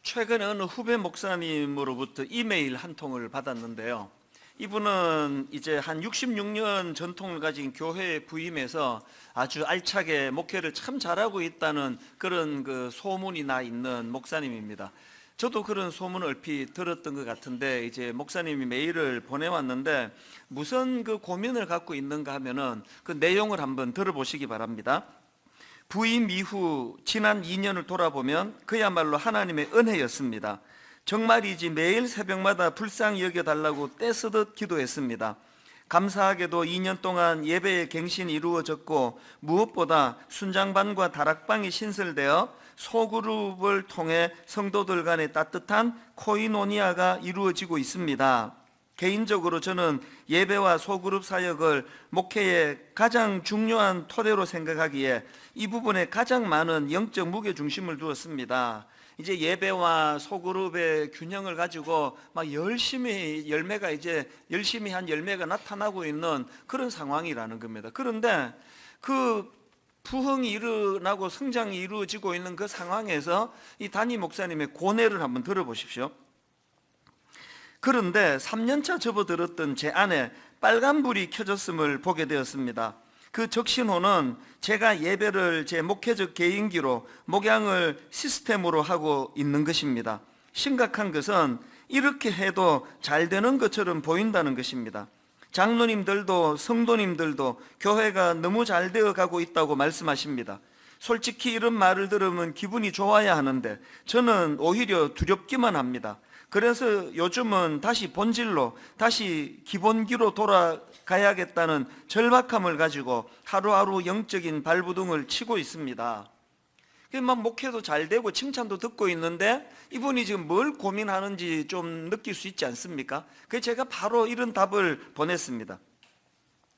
최근에 어느 후배 목사님으로부터 이메일 한 통을 받았는데요. 이분은 이제 한 66년 전통을 가진 교회에 부임해서 아주 알차게 목회를 참 잘하고 있다는 그런 소문이 나 있는 목사님입니다. 저도 그런 소문을 얼핏 들었던 것 같은데, 이제 목사님이 메일을 보내왔는데 무슨 고민을 갖고 있는가 하면은 그 내용을 한번 들어보시기 바랍니다. 부임 이후 지난 2년을 돌아보면 그야말로 하나님의 은혜였습니다. 정말이지 매일 새벽마다 불쌍히 여겨달라고 떼쓰듯 기도했습니다. 감사하게도 2년 동안 예배의 갱신이 이루어졌고, 무엇보다 순장반과 다락방이 신설되어 소그룹을 통해 성도들 간의 따뜻한 코이노니아가 이루어지고 있습니다. 개인적으로 저는 예배와 소그룹 사역을 목회의 가장 중요한 토대로 생각하기에 이 부분에 가장 많은 영적 무게중심을 두었습니다. 이제 예배와 소그룹의 균형을 가지고 막 열심히 한 열매가 나타나고 있는 그런 상황이라는 겁니다. 그런데 그 부흥이 일어나고 성장이 이루어지고 있는 그 상황에서 이 담임 목사님의 고뇌를 한번 들어보십시오. 그런데 3년차 접어들었던 제 안에 빨간불이 켜졌음을 보게 되었습니다. 그 적신호는 제가 예배를 제 목회적 개인기로 목양을 시스템으로 하고 있는 것입니다. 심각한 것은 이렇게 해도 잘 되는 것처럼 보인다는 것입니다. 장로님들도 성도님들도 교회가 너무 잘 되어 가고 있다고 말씀하십니다. 솔직히 이런 말을 들으면 기분이 좋아야 하는데 저는 오히려 두렵기만 합니다. 그래서 요즘은 다시 본질로, 다시 기본기로 돌아가야겠다는 절박함을 가지고 하루하루 영적인 발부둥을 치고 있습니다. 막 목회도 잘 되고 칭찬도 듣고 있는데 이분이 지금 뭘 고민하는지 좀 느낄 수 있지 않습니까? 그래서 제가 바로 이런 답을 보냈습니다.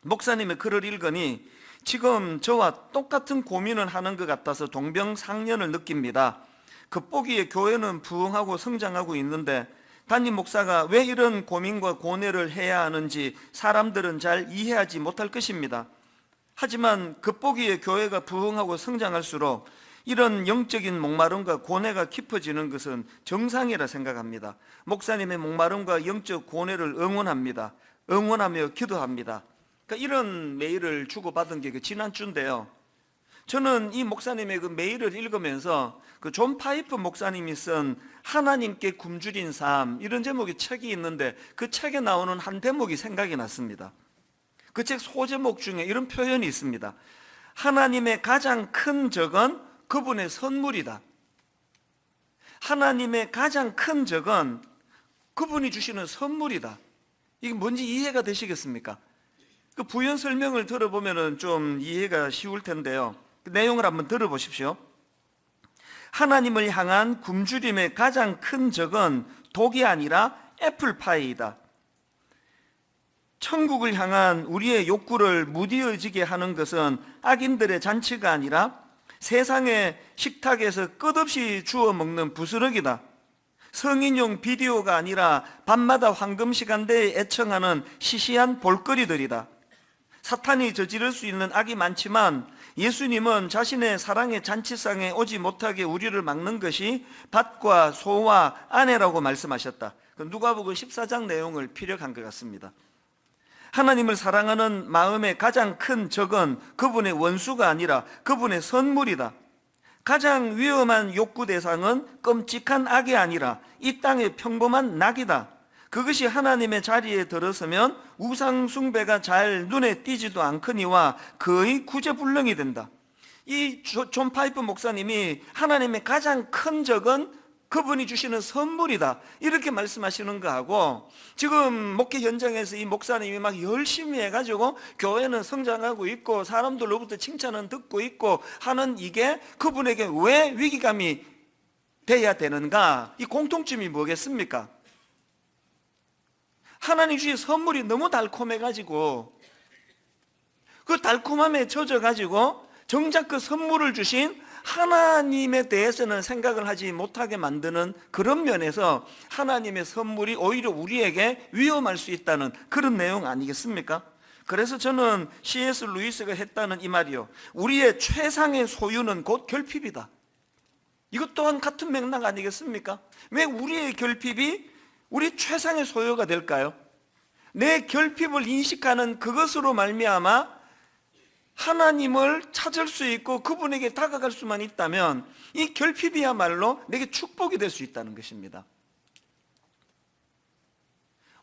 목사님의 글을 읽으니 지금 저와 똑같은 고민을 하는 것 같아서 동병상련을 느낍니다. 겉보기에 교회는 부흥하고 성장하고 있는데 담임 목사가 왜 이런 고민과 고뇌를 해야 하는지 사람들은 잘 이해하지 못할 것입니다. 하지만 겉보기에 교회가 부흥하고 성장할수록 이런 영적인 목마름과 고뇌가 깊어지는 것은 정상이라 생각합니다. 목사님의 목마름과 영적 고뇌를 응원하며 기도합니다. 그러니까 이런 메일을 주고받은 게 지난주인데요. 저는 이 목사님의 그 메일을 읽으면서 그 존 파이프 목사님이 쓴 하나님께 굶주린 삶, 이런 제목의 책이 있는데 그 책에 나오는 한 대목이 생각이 났습니다. 그 책 소제목 중에 이런 표현이 있습니다. 하나님의 가장 큰 적은 그분의 선물이다. 하나님의 가장 큰 적은 그분이 주시는 선물이다. 이게 뭔지 이해가 되시겠습니까? 그 부연 설명을 들어보면 좀 이해가 쉬울 텐데요. 그 내용을 한번 들어보십시오. 하나님을 향한 굶주림의 가장 큰 적은 독이 아니라 애플파이이다. 천국을 향한 우리의 욕구를 무디어지게 하는 것은 악인들의 잔치가 아니라 세상의 식탁에서 끝없이 주워 먹는 부스러기다. 성인용 비디오가 아니라 밤마다 황금시간대에 애청하는 시시한 볼거리들이다. 사탄이 저지를 수 있는 악이 많지만 예수님은 자신의 사랑의 잔치상에 오지 못하게 우리를 막는 것이 밭과 소와 아내라고 말씀하셨다. 누가복음 14장 내용을 피력한 것 같습니다. 하나님을 사랑하는 마음의 가장 큰 적은 그분의 원수가 아니라 그분의 선물이다. 가장 위험한 욕구 대상은 끔찍한 악이 아니라 이 땅의 평범한 낙이다. 그것이 하나님의 자리에 들어서면 우상 숭배가 잘 눈에 띄지도 않거니와 거의 구제불능이 된다. 이 존 파이프 목사님이 하나님의 가장 큰 적은 그분이 주시는 선물이다, 이렇게 말씀하시는 거하고, 지금 목회 현장에서 이 목사님이 막 열심히 해가지고 교회는 성장하고 있고 사람들로부터 칭찬은 듣고 있고 하는 이게 그분에게 왜 위기감이 돼야 되는가? 이 공통점이 뭐겠습니까? 하나님 주신 선물이 너무 달콤해가지고 그 달콤함에 젖어가지고 정작 그 선물을 주신 하나님에 대해서는 생각을 하지 못하게 만드는 그런 면에서 하나님의 선물이 오히려 우리에게 위험할 수 있다는 그런 내용 아니겠습니까? 그래서 저는 C.S. 루이스가 했다는 이 말이요, 우리의 최상의 소유는 곧 결핍이다. 이것 또한 같은 맥락 아니겠습니까? 왜 우리의 결핍이 우리 최상의 소요가 될까요? 내 결핍을 인식하는 그것으로 말미암아 하나님을 찾을 수 있고 그분에게 다가갈 수만 있다면 이 결핍이야말로 내게 축복이 될 수 있다는 것입니다.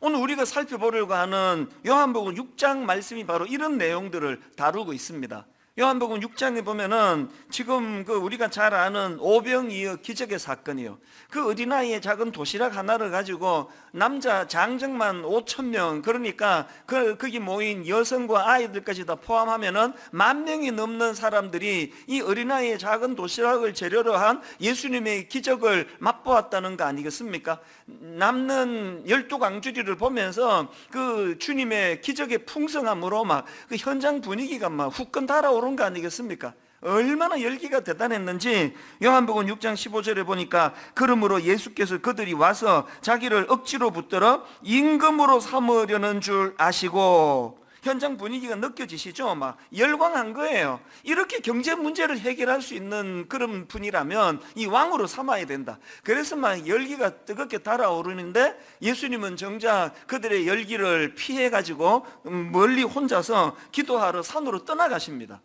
오늘 우리가 살펴보려고 하는 요한복음 6장 말씀이 바로 이런 내용들을 다루고 있습니다. 요한복음 6장에 보면은 지금 우리가 잘 아는 오병이어 기적의 사건이요, 그 어린아이의 작은 도시락 하나를 가지고 남자 장정만 5,000명, 그러니까 거기 모인 여성과 아이들까지 다 포함하면은 10,000명이 넘는 사람들이 이 어린아이의 작은 도시락을 재료로 한 예수님의 기적을 맛보았다는 거 아니겠습니까? 남는 12강주리를 보면서 그 주님의 기적의 풍성함으로 막 그 현장 분위기가 막 후끈 달아오른 거 아니겠습니까? 얼마나 열기가 대단했는지 요한복음 6장 15절에 보니까, 그러므로 예수께서 그들이 와서 자기를 억지로 붙들어 임금으로 삼으려는 줄 아시고, 현장 분위기가 느껴지시죠? 막 열광한 거예요. 이렇게 경제 문제를 해결할 수 있는 그런 분이라면 이 왕으로 삼아야 된다. 그래서 막 열기가 뜨겁게 달아오르는데 예수님은 정작 그들의 열기를 피해가지고 멀리 혼자서 기도하러 산으로 떠나가십니다.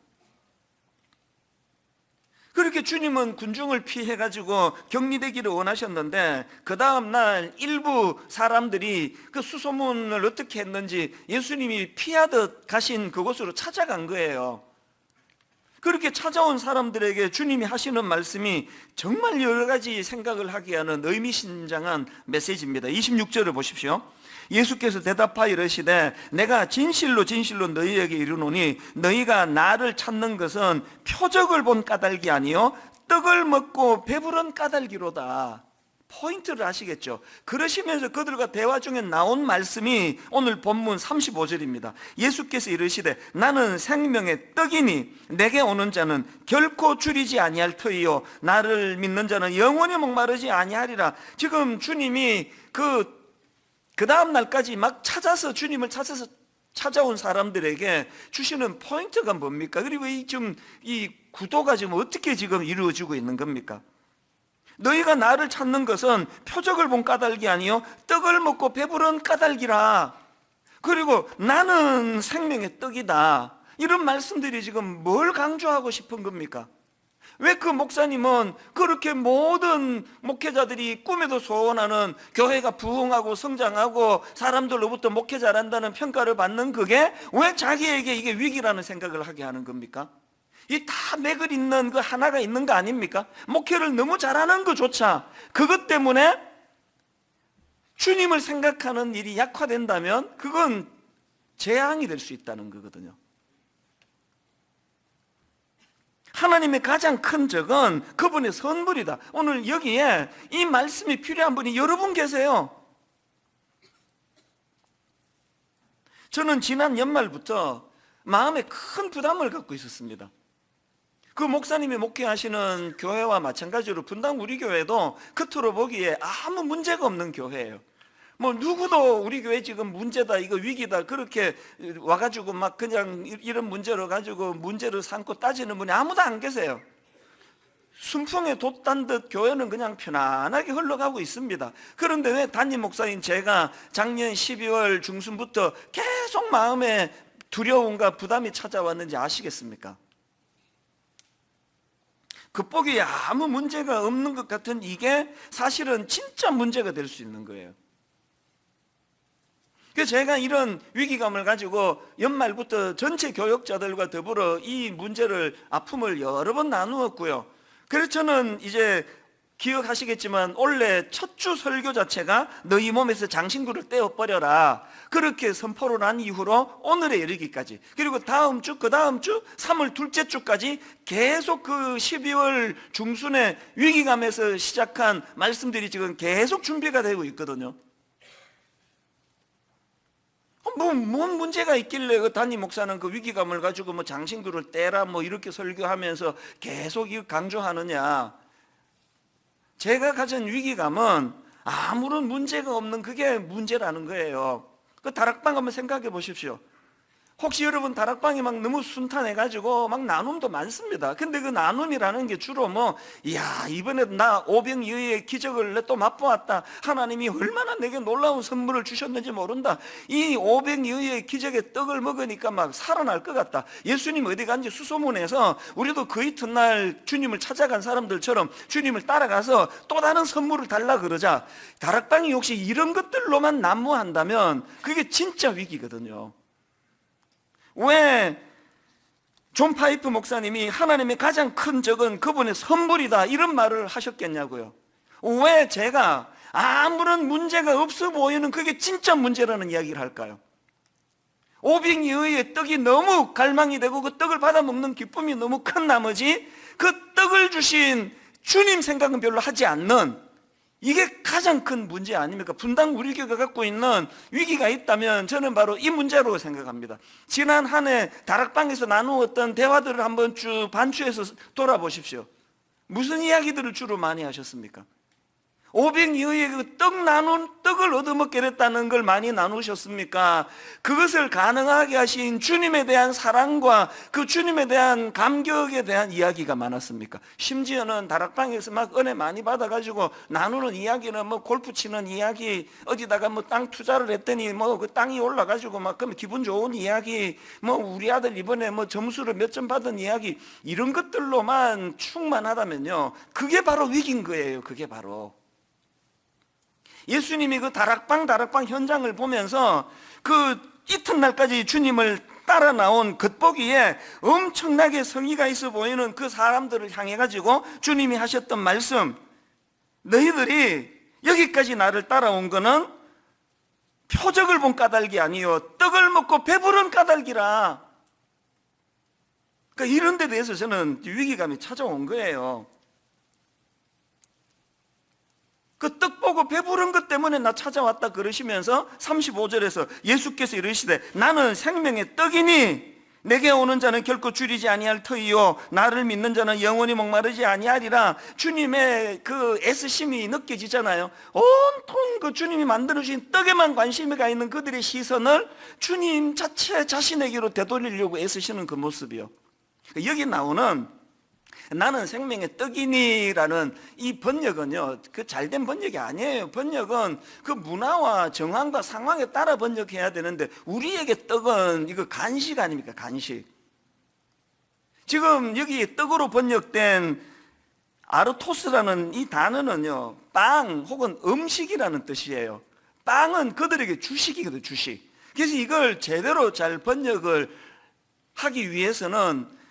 그렇게 주님은 군중을 피해가지고 격리되기를 원하셨는데, 그 다음날 일부 사람들이 그 수소문을 어떻게 했는지 예수님이 피하듯 가신 그곳으로 찾아간 거예요. 그렇게 찾아온 사람들에게 주님이 하시는 말씀이 정말 여러 가지 생각을 하게 하는 의미심장한 메시지입니다. 26절을 보십시오. 예수께서 대답하여 이르시되 내가 진실로 진실로 너희에게 이르노니 너희가 나를 찾는 것은 표적을 본 까닭이 아니요 떡을 먹고 배부른 까닭이로다. 포인트를 아시겠죠? 그러시면서 그들과 대화 중에 나온 말씀이 오늘 본문 35절입니다. 예수께서 이르시되 나는 생명의 떡이니 내게 오는 자는 결코 줄이지 아니할 터이요 나를 믿는 자는 영원히 목마르지 아니하리라. 지금 주님이 그 다음 날까지 막 주님을 찾아서 찾아온 사람들에게 주시는 포인트가 뭡니까? 그리고 이 구도가 지금 어떻게 지금 이루어지고 있는 겁니까? 너희가 나를 찾는 것은 표적을 본 까닭이 아니요 떡을 먹고 배부른 까닭이라. 그리고 나는 생명의 떡이다. 이런 말씀들이 지금 뭘 강조하고 싶은 겁니까? 왜 그 목사님은 그렇게 모든 목회자들이 꿈에도 소원하는 교회가 부흥하고 성장하고 사람들로부터 목회 잘한다는 평가를 받는 그게 왜 자기에게 이게 위기라는 생각을 하게 하는 겁니까? 이 다 맥을 잇는 그 하나가 있는 거 아닙니까? 목회를 너무 잘하는 것조차 그것 때문에 주님을 생각하는 일이 약화된다면 그건 재앙이 될 수 있다는 거거든요. 하나님의 가장 큰 적은 그분의 선물이다. 오늘 여기에 이 말씀이 필요한 분이 여러분 계세요. 저는 지난 연말부터 마음에 큰 부담을 갖고 있었습니다. 그 목사님이 목회하시는 교회와 마찬가지로 분당 우리 교회도 겉으로 보기에 아무 문제가 없는 교회예요. 뭐 누구도 우리 교회 지금 문제다, 이거 위기다, 그렇게 와가지고 막 그냥 이런 문제로 가지고 문제를 삼고 따지는 분이 아무도 안 계세요. 순풍에 돛단 듯 교회는 그냥 편안하게 흘러가고 있습니다. 그런데 왜 담임 목사인 제가 작년 12월 중순부터 계속 마음에 두려움과 부담이 찾아왔는지 아시겠습니까? 겉보기에 아무 문제가 없는 것 같은 이게 사실은 진짜 문제가 될 수 있는 거예요. 그래서 제가 이런 위기감을 가지고 연말부터 전체 교역자들과 더불어 이 문제를, 아픔을 여러 번 나누었고요. 그래서 저는 이제 기억하시겠지만 올해 첫 주 설교 자체가 너희 몸에서 장신구를 떼어버려라, 그렇게 선포를 한 이후로 오늘에 이르기까지, 그리고 다음 주, 그 다음 주, 3월 둘째 주까지 계속 그 12월 중순에 위기감에서 시작한 말씀들이 지금 계속 준비가 되고 있거든요. 뭔 문제가 있길래 그 담임 목사는 그 위기감을 가지고 뭐 장신구를 떼라 뭐 이렇게 설교하면서 계속 강조하느냐. 제가 가진 위기감은 아무런 문제가 없는 그게 문제라는 거예요. 그 다락방 한번 생각해 보십시오. 혹시 여러분 다락방이 막 너무 순탄해가지고 막 나눔도 많습니다. 근데 그 나눔이라는 게 주로 뭐, 이야, 이번에 나 오병이어의 기적을 또 맛보았다. 하나님이 얼마나 내게 놀라운 선물을 주셨는지 모른다. 이 오병이어의 기적의 떡을 먹으니까 막 살아날 것 같다. 예수님 어디 간지 수소문해서 우리도 그 이튿날 주님을 찾아간 사람들처럼 주님을 따라가서 또 다른 선물을 달라 그러자. 다락방이 혹시 이런 것들로만 난무한다면 그게 진짜 위기거든요. 왜 존 파이프 목사님이 하나님의 가장 큰 적은 그분의 선물이다 이런 말을 하셨겠냐고요. 왜 제가 아무런 문제가 없어 보이는 그게 진짜 문제라는 이야기를 할까요? 오병이어의 떡이 너무 갈망이 되고 그 떡을 받아 먹는 기쁨이 너무 큰 나머지 그 떡을 주신 주님 생각은 별로 하지 않는, 이게 가장 큰 문제 아닙니까? 분당 우리 교회가 갖고 있는 위기가 있다면 저는 바로 이 문제로 생각합니다. 지난 한 해 다락방에서 나누었던 대화들을 한번 쭉 반추해서 돌아보십시오. 무슨 이야기들을 주로 많이 하셨습니까? 오병이어의 그 떡을 얻어먹게 됐다는 걸 많이 나누셨습니까? 그것을 가능하게 하신 주님에 대한 사랑과 그 주님에 대한 감격에 대한 이야기가 많았습니까? 심지어는 다락방에서 막 은혜 많이 받아가지고 나누는 이야기는 뭐 골프 치는 이야기, 어디다가 뭐 땅 투자를 했더니 뭐 그 땅이 올라가지고 막 그러면 기분 좋은 이야기, 뭐 우리 아들 이번에 뭐 점수를 몇 점 받은 이야기, 이런 것들로만 충만하다면요, 그게 바로 위기인 거예요. 그게 바로 예수님이 그 다락방 현장을 보면서 그 이튿날까지 주님을 따라 나온 겉보기에 엄청나게 성의가 있어 보이는 그 사람들을 향해 가지고 주님이 하셨던 말씀, 너희들이 여기까지 나를 따라온 거는 표적을 본 까닭이 아니요 떡을 먹고 배부른 까닭이라. 그러니까 이런 데 대해서 저는 위기감이 찾아온 거예요. 그 떡 보고 배부른 것 때문에 나 찾아왔다 그러시면서 35절에서 예수께서 이르시되 나는 생명의 떡이니 내게 오는 자는 결코 줄이지 아니할 터이요 나를 믿는 자는 영원히 목마르지 아니하리라. 주님의 그 애쓰심이 느껴지잖아요. 온통 그 주님이 만들어주신 떡에만 관심이 가 있는 그들의 시선을 주님 자신에게로 되돌리려고 애쓰시는 그 모습이요. 여기 나오는 나는 생명의 떡이니라는 이 번역은요, 그 잘된 번역이 아니에요. 번역은 그 문화와 정황과 상황에 따라 번역해야 되는데 우리에게 떡은 이거 간식 아닙니까? 간식. 지금 여기 떡으로 번역된 아르토스라는 이 단어는요, 빵 혹은 음식이라는 뜻이에요. 빵은 그들에게 주식이거든요. 주식. 그래서 이걸 제대로 잘 번역을 하기 위해서는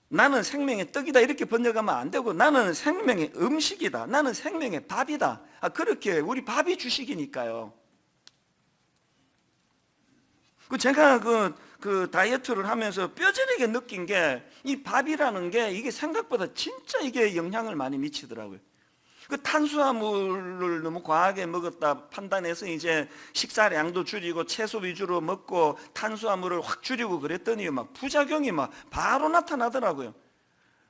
나는 생명의 떡이다 이렇게 번역하면 안 되고 나는 생명의 음식이다, 나는 생명의 밥이다. 그렇게 우리 밥이 주식이니까요. 제가 그 다이어트를 하면서 뼈저리게 느낀 게 이 밥이라는 게 이게 생각보다 진짜 이게 영향을 많이 미치더라고요. 그 탄수화물을 너무 과하게 먹었다 판단해서 이제 식사량도 줄이고 채소 위주로 먹고 탄수화물을 확 줄이고 그랬더니 막 부작용이 막 바로 나타나더라고요.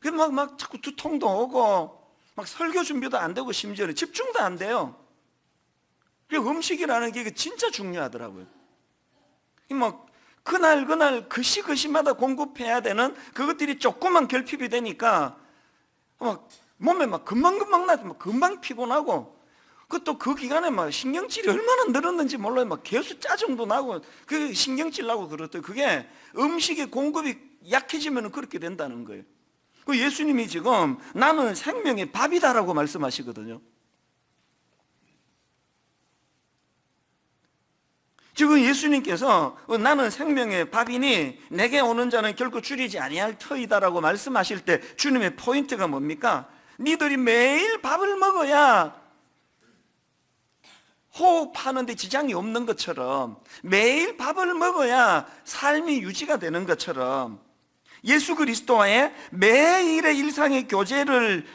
그래서 막 자꾸 두통도 오고 막 설교 준비도 안 되고 심지어는 집중도 안 돼요. 그리고 음식이라는 게 진짜 중요하더라고요. 막 그날 그 시마다 공급해야 되는 그것들이 조금만 결핍이 되니까 막 몸에 막 금방 나고 막 금방 피곤하고 그것도 그 기간에 막 신경질이 얼마나 늘었는지 몰라요. 막 계속 짜증도 나고 그 신경질 나고 그렇더라고요. 그게 음식의 공급이 약해지면 그렇게 된다는 거예요. 그 예수님이 지금 나는 생명의 밥이다라고 말씀하시거든요. 지금 예수님께서 나는 생명의 밥이니 내게 오는 자는 결코 줄이지 아니할 터이다라고 말씀하실 때 주님의 포인트가 뭡니까? 니들이 매일 밥을 먹어야 호흡하는데 지장이 없는 것처럼, 매일 밥을 먹어야 삶이 유지가 되는 것처럼 예수 그리스도와의 매일의 일상의 교제를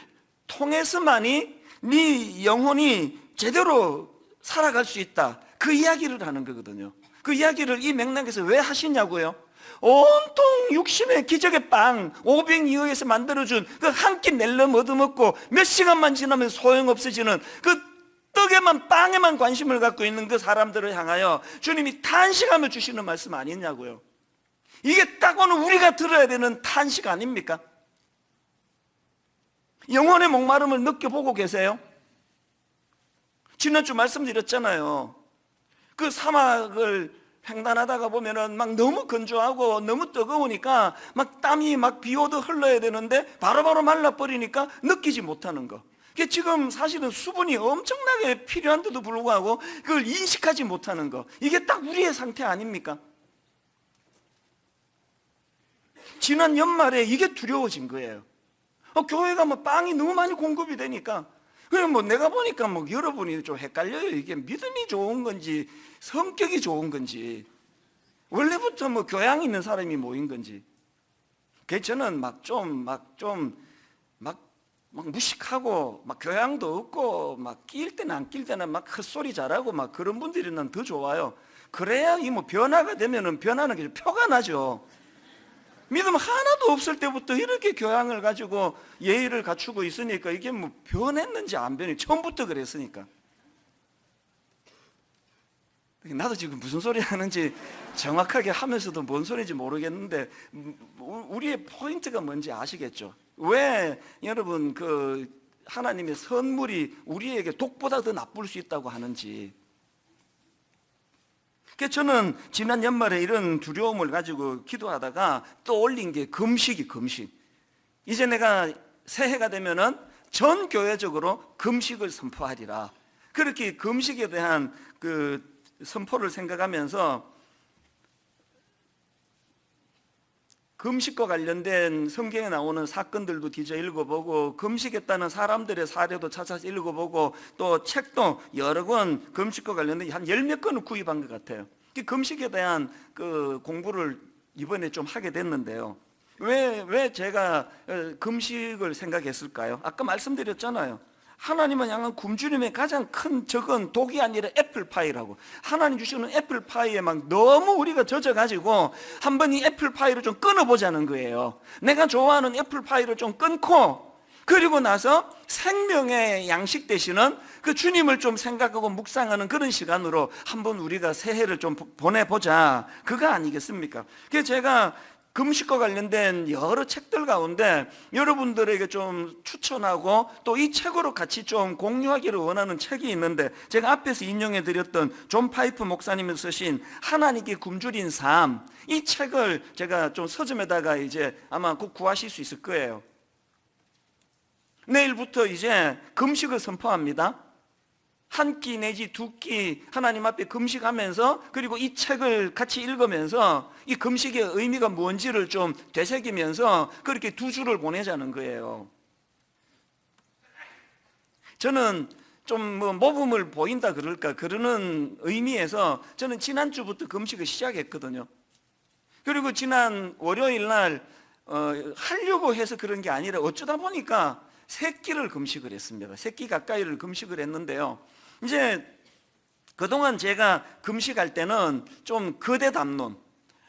통해서만이 네 영혼이 제대로 살아갈 수 있다, 그 이야기를 하는 거거든요. 그 이야기를 이 맥락에서 왜 하시냐고요? 온통 육신의 기적의 빵, 오병이어에서 만들어준 그 한 끼 낼름 얻어먹고 몇 시간만 지나면 소용없어지는 그 떡에만 빵에만 관심을 갖고 있는 그 사람들을 향하여 주님이 탄식하며 주시는 말씀 아니냐고요. 이게 딱 오늘 우리가 들어야 되는 탄식 아닙니까? 영혼의 목마름을 느껴보고 계세요? 지난주 말씀드렸잖아요. 그 사막을 횡단하다가 보면은 막 너무 건조하고 너무 뜨거우니까 막 땀이 막 비 오듯 흘러야 되는데 바로바로 말라버리니까 느끼지 못하는 거. 그게 지금 사실은 수분이 엄청나게 필요한데도 불구하고 그걸 인식하지 못하는 거. 이게 딱 우리의 상태 아닙니까? 지난 연말에 이게 두려워진 거예요. 교회가 뭐 빵이 너무 많이 공급이 되니까, 그냥 뭐 내가 보니까 뭐 여러분이 좀 헷갈려요. 이게 믿음이 좋은 건지 성격이 좋은 건지, 원래부터 뭐 교양 있는 사람이 모인 건지. 그래서 저는 막 무식하고 막 교양도 없고 막 낄 때는 안 낄 때는 막 헛소리 잘하고 막 그런 분들이 난 더 좋아요. 그래야 이 뭐 변화가 되면은 변하는 게 표가 나죠. 믿음 하나도 없을 때부터 이렇게 교양을 가지고 예의를 갖추고 있으니까 이게 뭐 변했는지 안 변했는지 처음부터 그랬으니까. 나도 지금 무슨 소리 하는지 정확하게 하면서도 뭔 소리인지 모르겠는데, 우리의 포인트가 뭔지 아시겠죠? 왜 여러분 그 하나님의 선물이 우리에게 독보다 더 나쁠 수 있다고 하는지. 그래서 저는 지난 연말에 이런 두려움을 가지고 기도하다가 떠올린 게 금식. 이제 내가 새해가 되면은 전 교회적으로 금식을 선포하리라. 그렇게 금식에 대한 그 선포를 생각하면서 금식과 관련된 성경에 나오는 사건들도 뒤져 읽어보고, 금식했다는 사람들의 사례도 찾아서 읽어보고, 또 책도 여러 권 금식과 관련된 한 10몇 권을 구입한 것 같아요. 금식에 대한 그 공부를 이번에 좀 하게 됐는데요. 왜 제가 금식을 생각했을까요? 아까 말씀드렸잖아요. 하나님은 양은 굶주림의 가장 큰 적은 독이 아니라 애플파이라고. 하나님 주시는 애플파이에 막 너무 우리가 젖어가지고 한번 이 애플파이를 좀 끊어보자는 거예요. 내가 좋아하는 애플파이를 좀 끊고, 그리고 나서 생명의 양식 되시는 그 주님을 좀 생각하고 묵상하는 그런 시간으로 한번 우리가 새해를 좀 보내보자, 그거 아니겠습니까? 그래서 제가 금식과 관련된 여러 책들 가운데 여러분들에게 좀 추천하고 또 이 책으로 같이 좀 공유하기를 원하는 책이 있는데, 제가 앞에서 인용해 드렸던 존 파이프 목사님이 쓰신 하나님께 굶주린 삶, 이 책을 제가 좀 서점에다가 이제 아마 꼭 구하실 수 있을 거예요. 내일부터 이제 금식을 선포합니다. 한 끼 내지 두 끼 하나님 앞에 금식하면서, 그리고 이 책을 같이 읽으면서 이 금식의 의미가 뭔지를 좀 되새기면서 그렇게 두 주를 보내자는 거예요. 저는 좀 뭐 모범을 보인다 그럴까, 그러는 의미에서 저는 지난주부터 금식을 시작했거든요. 그리고 지난 월요일 날 하려고 해서 그런 게 아니라 어쩌다 보니까 3끼를 금식을 했습니다. 3끼 가까이를 금식을 했는데요. 이제 그동안 제가 금식할 때는 좀 거대 담론,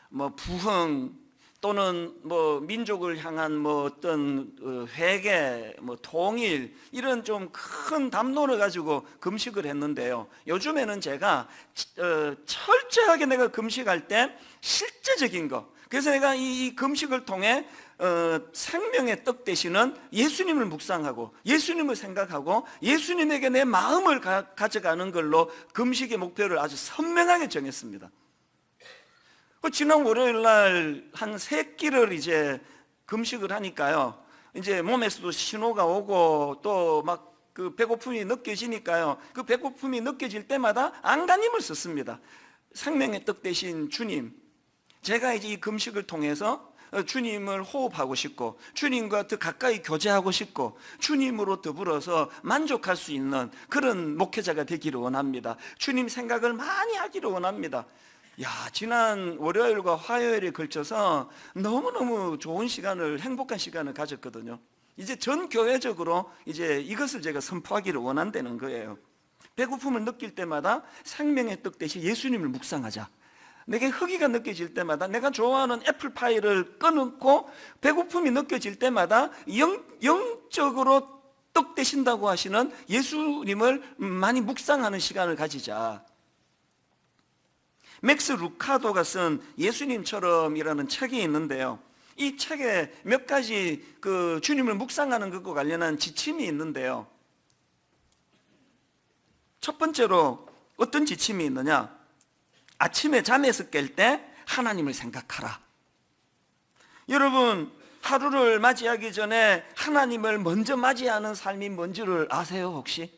뭐 부흥 또는 뭐 민족을 향한 뭐 어떤 회개, 뭐 통일, 이런 좀 큰 담론을 가지고 금식을 했는데요. 요즘에는 제가 철저하게 내가 금식할 때 실제적인 거, 그래서 내가 이 금식을 통해 생명의 떡 되시는 예수님을 묵상하고 예수님을 생각하고 예수님에게 내 마음을 가져가는 걸로 금식의 목표를 아주 선명하게 정했습니다. 지난 월요일 날 한 3끼를 이제 금식을 하니까요, 이제 몸에서도 신호가 오고 또 막 그 배고픔이 느껴지니까요, 그 배고픔이 느껴질 때마다 안간힘을 썼습니다. 생명의 떡 되신 주님, 제가 이제 이 금식을 통해서 주님을 호흡하고 싶고 주님과 더 가까이 교제하고 싶고 주님으로 더불어서 만족할 수 있는 그런 목회자가 되기를 원합니다. 주님 생각을 많이 하기를 원합니다. 지난 월요일과 화요일에 걸쳐서 너무너무 좋은 시간을, 행복한 시간을 가졌거든요. 이제 전 교회적으로 이제 이것을 제가 선포하기를 원한다는 거예요. 배고픔을 느낄 때마다 생명의 떡 대신 예수님을 묵상하자. 내게 허기가 느껴질 때마다 내가 좋아하는 애플파이를 끊고, 배고픔이 느껴질 때마다 영적으로 떡 되신다고 하시는 예수님을 많이 묵상하는 시간을 가지자. 맥스 루카도가 쓴 예수님처럼이라는 책이 있는데요. 이 책에 몇 가지 그 주님을 묵상하는 것과 관련한 지침이 있는데요. 첫 번째로 어떤 지침이 있느냐? 아침에 잠에서 깰 때 하나님을 생각하라. 여러분, 하루를 맞이하기 전에 하나님을 먼저 맞이하는 삶이 뭔지를 아세요, 혹시?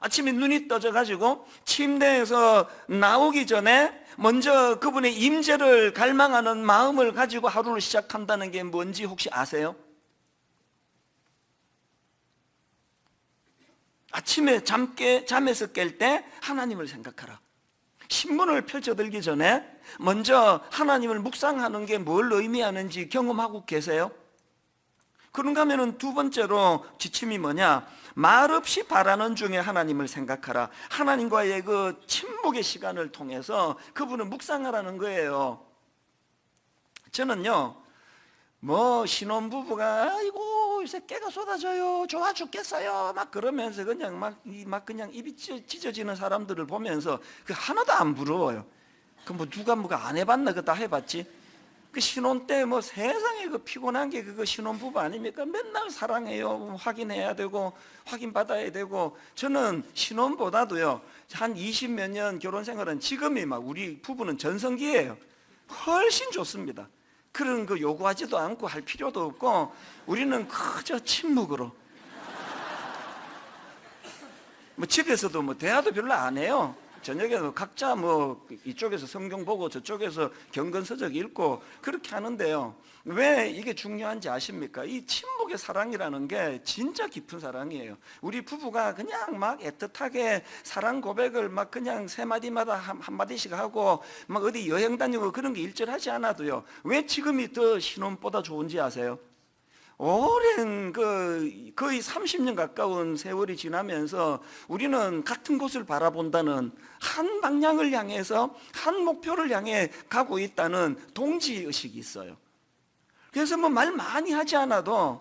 아침에 눈이 떠져가지고 침대에서 나오기 전에 먼저 그분의 임재를 갈망하는 마음을 가지고 하루를 시작한다는 게 뭔지 혹시 아세요? 아침에 잠에서 깰 때 하나님을 생각하라. 신문을 펼쳐들기 전에 먼저 하나님을 묵상하는 게 뭘 의미하는지 경험하고 계세요? 그런가 하면 두 번째로 지침이 뭐냐? 말없이 바라는 중에 하나님을 생각하라. 하나님과의 그 침묵의 시간을 통해서 그분을 묵상하라는 거예요. 저는요, 신혼부부가 아이고 요새 깨가 쏟아져요, 좋아 죽겠어요 막 그러면서 그냥 그냥 입이 찢어지는 사람들을 보면서 그 하나도 안 부러워요. 그 누가 안 해봤나? 그거 다 해봤지. 그 신혼 때 세상에 그 피곤한 게 그거 신혼부부 아닙니까? 맨날 사랑해요, 확인해야 되고 확인받아야 되고. 저는 신혼보다도요 한 20몇 년 결혼 생활은 지금이 우리 부부는 전성기예요. 훨씬 좋습니다. 그런 거 요구하지도 않고 할 필요도 없고 우리는 그저 침묵으로 집에서도 대화도 별로 안 해요. 저녁에는 각자 이쪽에서 성경 보고 저쪽에서 경건서적 읽고 그렇게 하는데요. 왜 이게 중요한지 아십니까? 이 침묵의 사랑이라는 게 진짜 깊은 사랑이에요. 우리 부부가 그냥 애틋하게 사랑 고백을 그냥 세 마디마다 한 마디씩 하고 어디 여행 다니고 그런 게 일절하지 않아도요. 왜 지금이 더 신혼보다 좋은지 아세요? 오랜 거의 30년 가까운 세월이 지나면서 우리는 같은 곳을 바라본다는, 한 방향을 향해서 한 목표를 향해 가고 있다는 동지의식이 있어요. 그래서 말 많이 하지 않아도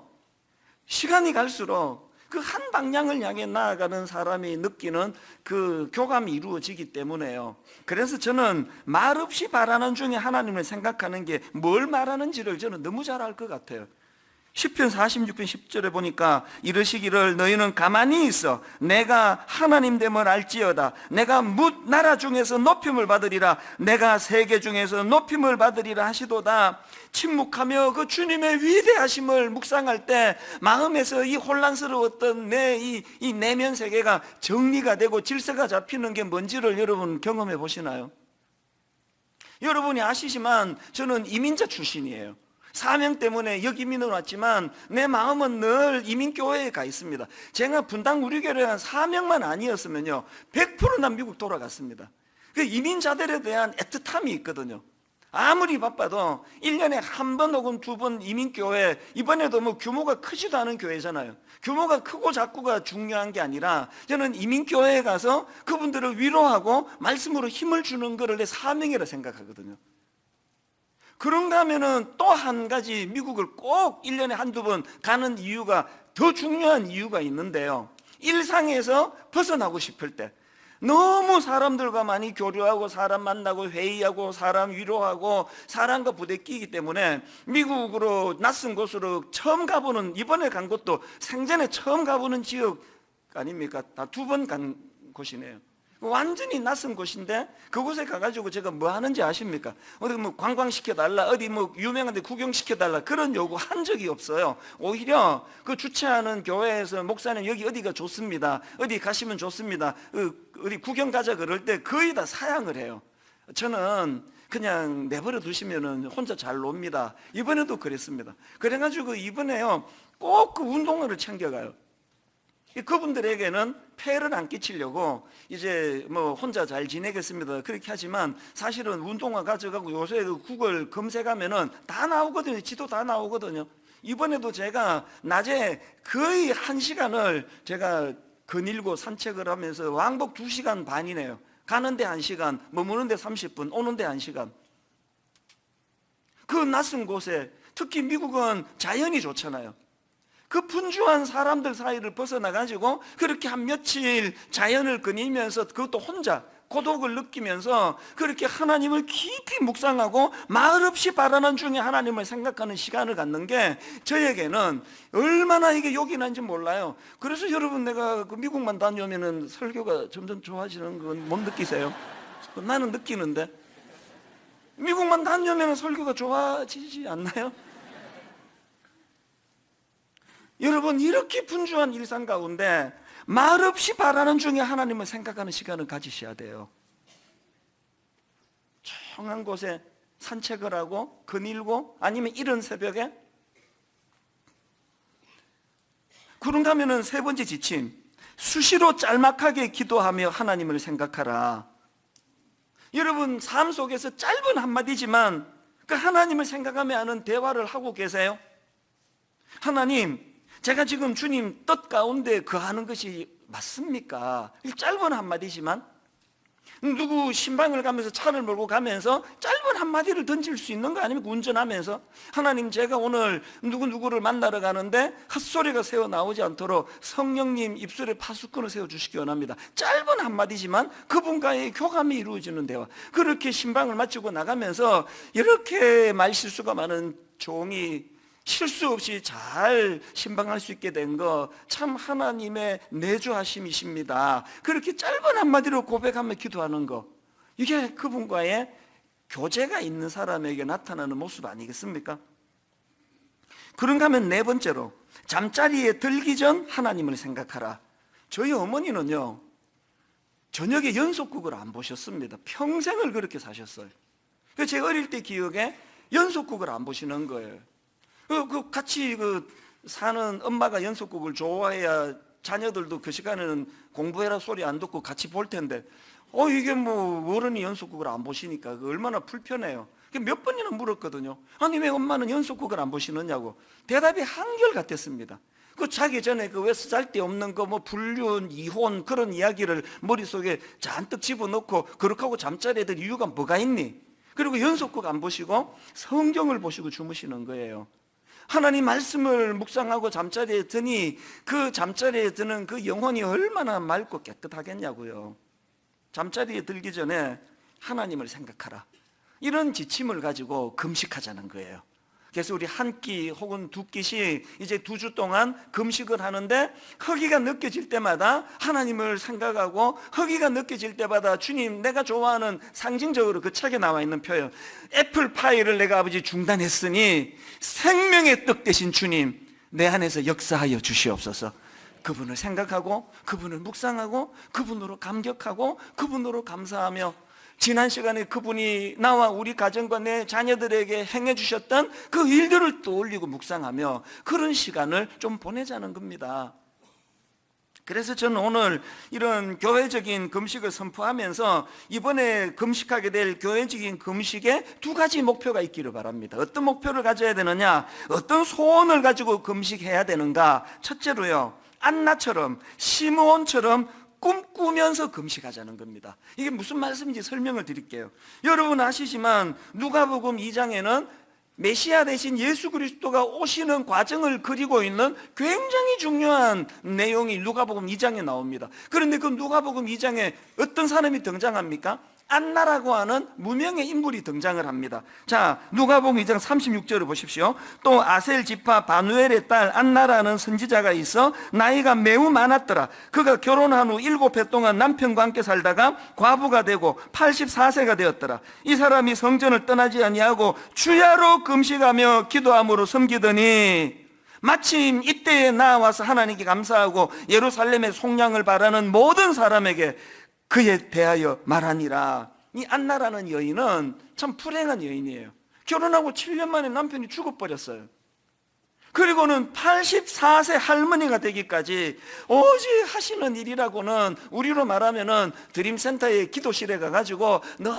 시간이 갈수록 그 한 방향을 향해 나아가는 사람이 느끼는 그 교감이 이루어지기 때문에요. 그래서 저는 말없이 바라는 중에 하나님을 생각하는 게 뭘 말하는지를 저는 너무 잘 알 것 같아요. 시편 46편 10절에 보니까 이르시기를 너희는 가만히 있어 내가 하나님 됨을 알지어다. 내가 뭇 나라 중에서 높임을 받으리라. 내가 세계 중에서 높임을 받으리라 하시도다. 침묵하며 그 주님의 위대하심을 묵상할 때 마음에서 이 혼란스러웠던 이 내면 세계가 정리가 되고 질서가 잡히는 게 뭔지를 여러분 경험해 보시나요? 여러분이 아시지만 저는 이민자 출신이에요. 사명 때문에 여기 이민을 왔지만 내 마음은 늘 이민교회에 가 있습니다. 제가 분당 우리교회에 한 사명만 아니었으면요 100%난 미국 돌아갔습니다. 그 이민자들에 대한 애틋함이 있거든요. 아무리 바빠도 1년에 한 번 혹은 두 번 이민교회, 이번에도 규모가 크지도 않은 교회잖아요. 규모가 크고 작고가 중요한 게 아니라 저는 이민교회에 가서 그분들을 위로하고 말씀으로 힘을 주는 것을 내 사명이라 생각하거든요. 그런가 하면은 또 한 가지 미국을 꼭 1년에 한두 번 가는 이유가, 더 중요한 이유가 있는데요. 일상에서 벗어나고 싶을 때, 너무 사람들과 많이 교류하고 사람 만나고 회의하고 사람 위로하고 사람과 부대끼기 때문에 미국으로 낯선 곳으로 처음 가보는, 이번에 간 곳도 생전에 처음 가보는 지역 아닙니까? 다 두 번 간 곳이네요. 완전히 낯선 곳인데 그곳에 가가지고 제가 뭐 하는지 아십니까? 어디 관광시켜달라, 어디 유명한 데 구경시켜달라, 그런 요구 한 적이 없어요. 오히려 그 주최하는 교회에서 목사님 여기 어디가 좋습니다, 어디 가시면 좋습니다, 어디 구경 가자 그럴 때 거의 다 사양을 해요. 저는 그냥 내버려 두시면 혼자 잘 놉니다. 이번에도 그랬습니다. 그래가지고 이번에요 꼭 그 운동화를 챙겨가요. 그분들에게는 폐를 안 끼치려고 이제 혼자 잘 지내겠습니다 그렇게 하지만 사실은 운동화 가져가고 요새 그 구글 검색하면은 다 나오거든요. 지도 다 나오거든요. 이번에도 제가 낮에 거의 1시간을 제가 거닐고 산책을 하면서 왕복 2시간 반이네요. 가는데 1시간, 머무는데 30분, 오는데 1시간. 그 낯선 곳에, 특히 미국은 자연이 좋잖아요. 그 분주한 사람들 사이를 벗어나가지고 그렇게 한 며칠 자연을 거니면서, 그것도 혼자 고독을 느끼면서 그렇게 하나님을 깊이 묵상하고 말없이 바라는 중에 하나님을 생각하는 시간을 갖는 게 저에게는 얼마나 이게 욕이 난지 몰라요. 그래서 여러분, 내가 그 미국만 다녀오면은 설교가 점점 좋아지는 건 못 느끼세요? 나는 느끼는데. 미국만 다녀오면 설교가 좋아지지 않나요? 여러분, 이렇게 분주한 일상 가운데 말없이 바라는 중에 하나님을 생각하는 시간을 가지셔야 돼요. 조용한 곳에 산책을 하고 거닐고, 아니면 이른 새벽에. 그런가 하면은 세 번째 지침, 수시로 짤막하게 기도하며 하나님을 생각하라. 여러분, 삶 속에서 짧은 한마디지만 그 하나님을 생각하며 하는 대화를 하고 계세요? 하나님, 제가 지금 주님 뜻 가운데 거하는 것이 맞습니까? 짧은 한마디지만, 누구 신방을 가면서 차를 몰고 가면서 짧은 한마디를 던질 수 있는 거 아닙니까? 운전하면서 하나님, 제가 오늘 누구누구를 만나러 가는데 헛소리가 새어 나오지 않도록 성령님 입술에 파수꾼을 세워주시기 원합니다. 짧은 한마디지만 그분과의 교감이 이루어지는 대화. 그렇게 신방을 마치고 나가면서 이렇게 말실수가 많은 종이 실수 없이 잘 신방할 수 있게 된 거 참 하나님의 내주하심이십니다. 그렇게 짧은 한마디로 고백하며 기도하는 거, 이게 그분과의 교제가 있는 사람에게 나타나는 모습 아니겠습니까? 그런가 하면 네 번째로, 잠자리에 들기 전 하나님을 생각하라. 저희 어머니는요, 저녁에 연속극을 안 보셨습니다. 평생을 그렇게 사셨어요. 그래서 제 어릴 때 기억에 연속극을 안 보시는 거예요. 같이 사는 엄마가 연속극을 좋아해야 자녀들도 그 시간에는 공부해라 소리 안 듣고 같이 볼 텐데, 이게 뭐 어른이 연속극을 안 보시니까 얼마나 불편해요. 몇 번이나 물었거든요. 아니, 왜 엄마는 연속극을 안 보시느냐고. 대답이 한결같았습니다. 자기 전에 왜 쓰잘데없는 뭐 불륜, 이혼 그런 이야기를 머릿속에 잔뜩 집어넣고 그렇게 하고 잠자리에 들 이유가 뭐가 있니? 그리고 연속극 안 보시고 성경을 보시고 주무시는 거예요. 하나님 말씀을 묵상하고 잠자리에 드니 그 잠자리에 드는 그 영혼이 얼마나 맑고 깨끗하겠냐고요. 잠자리에 들기 전에 하나님을 생각하라. 이런 지침을 가지고 금식하자는 거예요. 그래서 우리 한 끼 혹은 두 끼씩 이제 2주 동안 금식을 하는데, 허기가 느껴질 때마다 하나님을 생각하고, 허기가 느껴질 때마다 주님, 내가 좋아하는, 상징적으로 그 책에 나와 있는 표현, 애플파이를 내가 아버지 중단했으니 생명의 떡 되신 주님, 내 안에서 역사하여 주시옵소서. 그분을 생각하고, 그분을 묵상하고, 그분으로 감격하고, 그분으로 감사하며, 지난 시간에 그분이 나와 우리 가정과 내 자녀들에게 행해 주셨던 그 일들을 떠올리고 묵상하며 그런 시간을 좀 보내자는 겁니다. 그래서 저는 오늘 이런 교회적인 금식을 선포하면서 이번에 금식하게 될 교회적인 금식에 2가지 목표가 있기를 바랍니다. 어떤 목표를 가져야 되느냐, 어떤 소원을 가지고 금식해야 되는가. 첫째로요, 안나처럼, 시므온처럼 꿈꾸면서 금식하자는 겁니다. 이게 무슨 말씀인지 설명을 드릴게요. 여러분 아시지만 누가복음 2장에는 메시아 대신 예수 그리스도가 오시는 과정을 그리고 있는 굉장히 중요한 내용이 누가복음 2장에 나옵니다. 그런데 그 누가복음 2장에 어떤 사람이 등장합니까? 안나라고 하는 무명의 인물이 등장을 합니다. 자, 누가복음 2장 36절을 보십시오. 또 아셀 지파 바누엘의 딸 안나라는 선지자가 있어 나이가 매우 많았더라. 그가 결혼한 후 7해 동안 남편과 함께 살다가 과부가 되고 84세가 되었더라. 이 사람이 성전을 떠나지 아니하고 주야로 금식하며 기도함으로 섬기더니 마침 이때에 나와서 하나님께 감사하고 예루살렘의 속량을 바라는 모든 사람에게 그에 대하여 말하니라. 이 안나라는 여인은 참 불행한 여인이에요. 결혼하고 7년 만에 남편이 죽어버렸어요. 그리고는 84세 할머니가 되기까지 오직 하시는 일이라고는, 우리로 말하면은 드림센터의 기도실에 가가지고 늘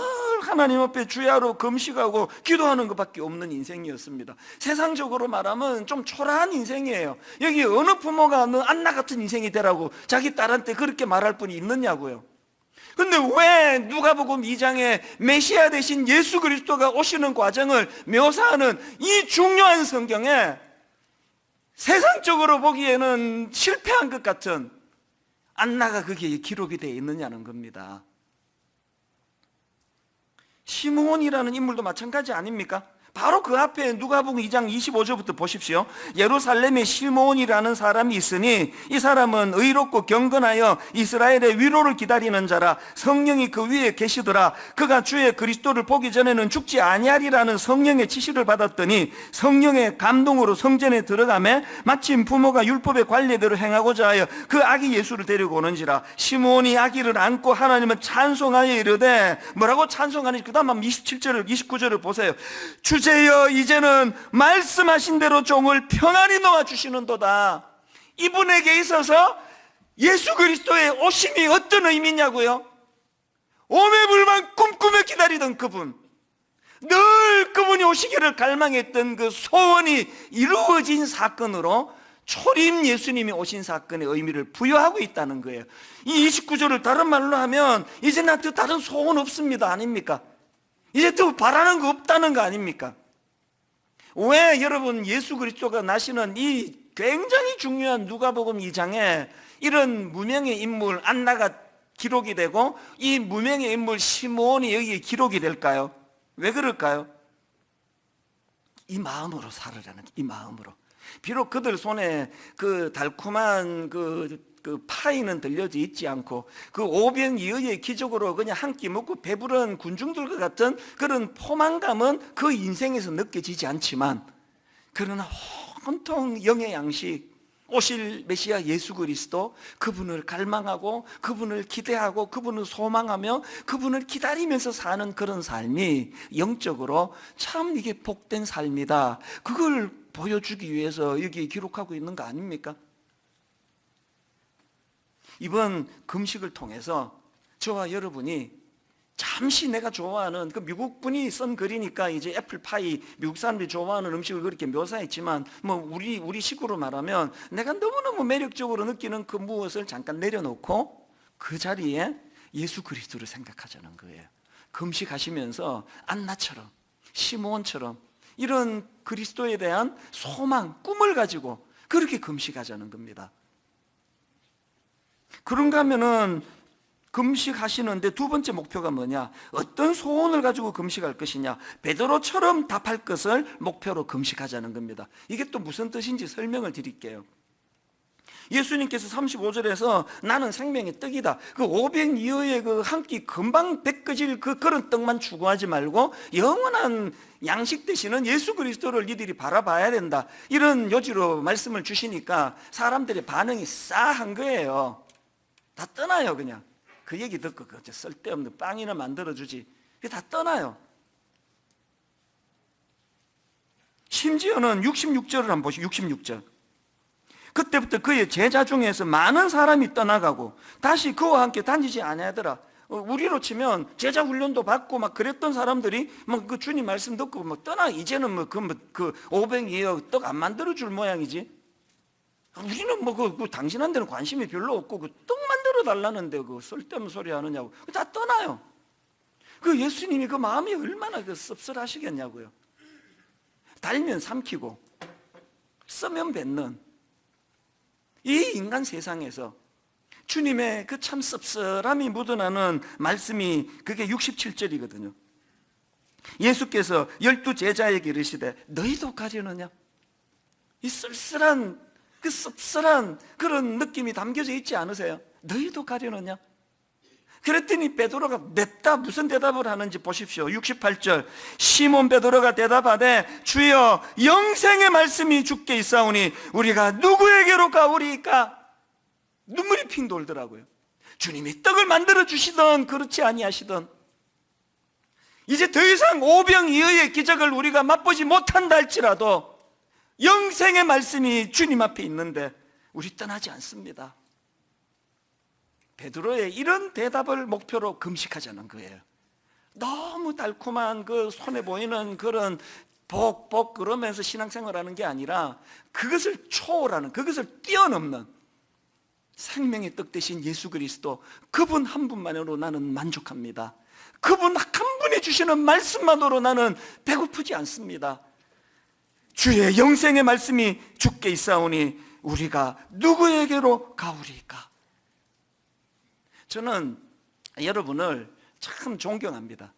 하나님 앞에 주야로 금식하고 기도하는 것밖에 없는 인생이었습니다. 세상적으로 말하면 좀 초라한 인생이에요. 여기 어느 부모가 너 안나 같은 인생이 되라고 자기 딸한테 그렇게 말할 분이 있느냐고요. 근데 왜 누가복음 2장에 메시아 대신 예수 그리스도가 오시는 과정을 묘사하는 이 중요한 성경에 세상적으로 보기에는 실패한 것 같은 안나가 거기에 기록이 되어 있느냐는 겁니다. 시므온이라는 인물도 마찬가지 아닙니까? 바로 그 앞에 누가복음 2장 25절부터 보십시오. 예루살렘에 시므온이라는 사람이 있으니 이 사람은 의롭고 경건하여 이스라엘의 위로를 기다리는 자라. 성령이 그 위에 계시더라. 그가 주의 그리스도를 보기 전에는 죽지 아니하리라는 성령의 지시를 받았더니 성령의 감동으로 성전에 들어가매 마침 부모가 율법의 관례대로 행하고자 하여 그 아기 예수를 데리고 오는지라. 시므온이 아기를 안고 하나님을 찬송하여 이르되, 뭐라고 찬송하는지 그 다음 27절을 29절을 보세요. 주제여 이제는 말씀하신 대로 종을 평안히 놓아주시는도다. 이분에게 있어서 예수 그리스도의 오심이 어떤 의미냐고요? 오매불만 꿈꾸며 기다리던 그분, 늘 그분이 오시기를 갈망했던 그 소원이 이루어진 사건으로 초림 예수님이 오신 사건의 의미를 부여하고 있다는 거예요. 이 29절을 다른 말로 하면 이제 나한테 다른 소원 없습니다 아닙니까? 이제 또 바라는 거 없다는 거 아닙니까? 왜 여러분 예수 그리스도가 나시는 이 굉장히 중요한 누가복음 2장에 이런 무명의 인물 안나가 기록이 되고 이 무명의 인물 시므온이 여기에 기록이 될까요? 왜 그럴까요? 이 마음으로 살으라는, 이 마음으로. 비록 그들 손에 그 달콤한 그 파이는 들려져 있지 않고 그 오병이어의 기적으로 그냥 한 끼 먹고 배부른 군중들과 같은 그런 포만감은 그 인생에서 느껴지지 않지만, 그러나 온통 영의 양식 오실 메시아 예수 그리스도, 그분을 갈망하고 그분을 기대하고 그분을 소망하며 그분을 기다리면서 사는 그런 삶이 영적으로 참 이게 복된 삶이다, 그걸 보여주기 위해서 여기 기록하고 있는 거 아닙니까? 이번 금식을 통해서 저와 여러분이 잠시 내가 좋아하는 그 미국 분이 쓴 글이니까 이제 애플파이, 미국 사람들이 좋아하는 음식을 그렇게 묘사했지만 뭐 우리 식으로 말하면 내가 너무너무 매력적으로 느끼는 그 무엇을 잠깐 내려놓고 그 자리에 예수 그리스도를 생각하자는 거예요. 금식하시면서 안나처럼 시므온처럼 이런 그리스도에 대한 소망, 꿈을 가지고 그렇게 금식하자는 겁니다. 그런가 하면은 금식하시는데 두 번째 목표가 뭐냐? 어떤 소원을 가지고 금식할 것이냐? 베드로처럼 답할 것을 목표로 금식하자는 겁니다. 이게 또 무슨 뜻인지 설명을 드릴게요. 예수님께서 35절에서 나는 생명의 떡이다, 그 500이어의 그 한 끼 금방 배꺼질 그런 떡만 추구하지 말고 영원한 양식 되시는 예수 그리스도를 니들이 바라봐야 된다, 이런 요지로 말씀을 주시니까 사람들의 반응이 싸한 거예요. 다 떠나요. 그냥 그 얘기 듣고 쓸데없는 빵이나 만들어주지, 다 떠나요. 심지어는 66절을 한번 보시죠. 66절. 그때부터 그의 제자 중에서 많은 사람이 떠나가고 다시 그와 함께 다니지 아니하더라. 우리로 치면 제자 훈련도 받고 막 그랬던 사람들이 뭐 그 주님 말씀 듣고 뭐 떠나, 이제는 그 500이어 떡 안 만들어 줄 모양이지. 우리는 그 당신한테는 관심이 별로 없고 그 떡 만들어 달라는데 그 쓸데없는 소리 하느냐고 다 떠나요. 그 예수님이 그 마음이 얼마나 그 씁쓸하시겠냐고요. 달면 삼키고 쓰면 뱉는 이 인간 세상에서 주님의 그 참 씁쓸함이 묻어나는 말씀이 그게 67절이거든요. 예수께서 12 제자에게 이르시되 너희도 가려느냐? 이 쓸쓸한 그 씁쓸한 그런 느낌이 담겨져 있지 않으세요? 너희도 가려느냐? 그랬더니 베드로가 냈다 무슨 대답을 하는지 보십시오. 68절. 시몬 베드로가 대답하되 주여 영생의 말씀이 주께 있사오니 우리가 누구에게로 가오리이까? 눈물이 핑 돌더라고요. 주님이 떡을 만들어 주시던 그렇지 아니하시던 이제 더 이상 오병이어의 기적을 우리가 맛보지 못한다 할지라도 영생의 말씀이 주님 앞에 있는데 우리 떠나지 않습니다. 베드로의 이런 대답을 목표로 금식하자는 거예요. 너무 달콤한 그 손에 보이는 그런 복 그러면서 신앙생활하는 게 아니라 그것을 초월하는, 그것을 뛰어넘는 생명의 떡 대신 예수 그리스도, 그분 한 분만으로 나는 만족합니다. 그분 한 분이 주시는 말씀만으로 나는 배고프지 않습니다. 주의 영생의 말씀이 주께 있사오니 우리가 누구에게로 가오리까? 저는 여러분을 참 존경합니다.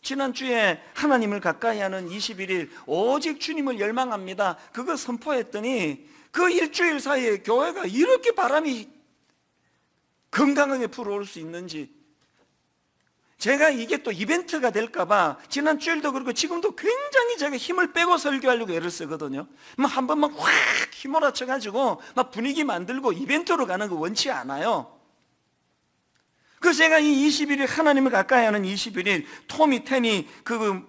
지난주에 하나님을 가까이 하는 21일 오직 주님을 열망합니다, 그거 선포했더니 그 일주일 사이에 교회가 이렇게 바람이 건강하게 불어올 수 있는지, 제가 이게 또 이벤트가 될까봐 지난주일도 그렇고 지금도 굉장히 제가 힘을 빼고 설교하려고 애를 쓰거든요. 한 번만 확 휘몰아쳐가지고 막 분위기 만들고 이벤트로 가는 거 원치 않아요. 그래서 제가 이 21일, 하나님을 가까이 하는 21일, 토미 테니 그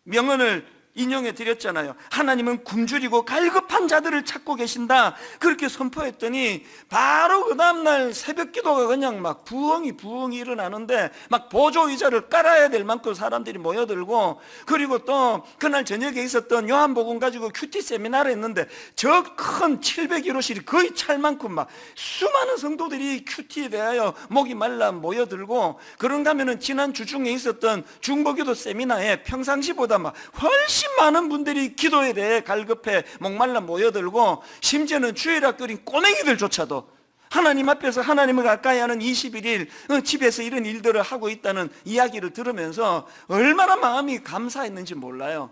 명언을 인용해 드렸잖아요. 하나님은 굶주리고 갈급한 자들을 찾고 계신다, 그렇게 선포했더니 바로 그 다음날 새벽 기도가 그냥 막 부엉이 일어나는데 막 보조의자를 깔아야 될 만큼 사람들이 모여들고, 그리고 또 그날 저녁에 있었던 요한복음 가지고 큐티 세미나를 했는데 저 큰 701호실이 거의 찰 만큼 막 수많은 성도들이 큐티에 대하여 목이 말라 모여들고, 그런가 하면은 지난 주 중에 있었던 중보기도 세미나에 평상시보다 막 훨씬 많은 분들이 기도에 대해 갈급해 목말라 모여들고, 심지어는 주일학교인 꼬맹이들조차도 하나님 앞에서 하나님을 가까이 하는 21일 집에서 이런 일들을 하고 있다는 이야기를 들으면서 얼마나 마음이 감사했는지 몰라요.